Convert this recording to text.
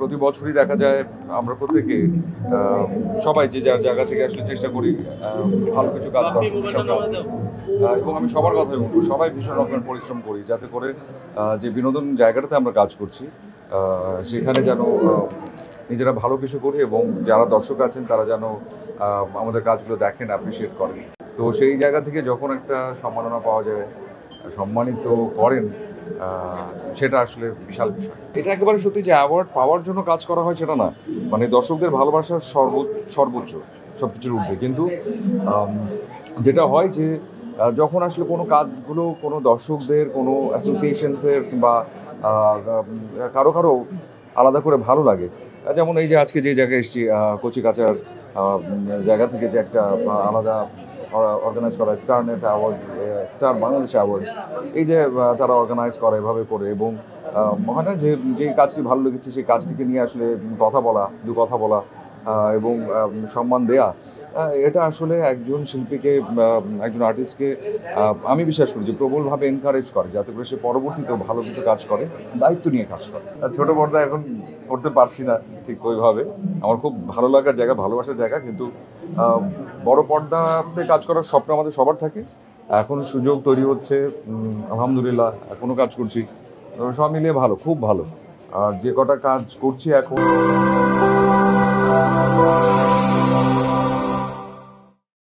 প্রতি বছরই দেখা যায় আমরা প্রত্যেকে সবাই যে যার জায়গা থেকে আসলে চেষ্টা করি ভালো কিছু কাজ দর্শকদের সামনে আনতে। এবং আমি সবার কথাই বলবো, সবাই ভীষণ রকমের পরিশ্রম করি যাতে করে যে বিনোদন জায়গাটাতে আমরা কাজ করছি সেখানে যেন নিজেরা ভালো কিছু করি এবং যারা দর্শক আছেন তারা যেন আমাদের কাজগুলো দেখেন, অ্যাপ্রিসিয়েট করেন। তো সেই জায়গা থেকে যখন একটা সম্মাননা পাওয়া যায়, সম্মানিত করেন, সেটা আসলে বিশাল বিষয়। এটা একেবারে সত্যি যে অ্যাওয়ার্ড পাওয়ার জন্য কাজ করা হয় সেটা না, মানে দর্শকদের ভালোবাসার সর্বোচ্চ সব কিছুর ঊর্ধ্বে। কিন্তু যেটা হয় যে যখন আসলে কোনো কাজগুলো কোনো দর্শকদের কোনো অ্যাসোসিয়েশনসের কিংবা কারো কারো আলাদা করে ভালো লাগে, যেমন এই যে আজকে যে জায়গায় এসেছি কচিকাঁচার জায়গা থেকে যে একটা আলাদা অর্গানাইজ করা স্টারনেট অ্যাওয়ার্ডস, স্টার বাংলাদেশ অ্যাওয়ার্ডস, এই যে তারা অর্গানাইজ করে এভাবে করে এবং হয় না যে কাজটি ভালো লেগেছে সেই কাজটিকে নিয়ে আসলে দু কথা বলা এবং সম্মান দেয়া, এটা আসলে একজন শিল্পীকে, একজন আর্টিস্টকে আমি বিশ্বাস করি যে প্রবলভাবে এনকারেজ করে যাতে করে সে পরবর্তীতেও ভালো কিছু কাজ করে, দায়িত্ব নিয়ে কাজ করে। ছোটো পর্দা এখন করতে পারছি না ঠিক ওইভাবে, আমার খুব ভালো লাগার জায়গা, ভালোবাসার জায়গা, কিন্তু বড় পর্দাতে কাজ করার স্বপ্ন আমাদের সবার থাকে। এখন সুযোগ তৈরি হচ্ছে, আলহামদুলিল্লাহ এখনও কাজ করছি, সব মিলিয়ে ভালো, খুব ভালো। আর যে কটা কাজ করছি এখন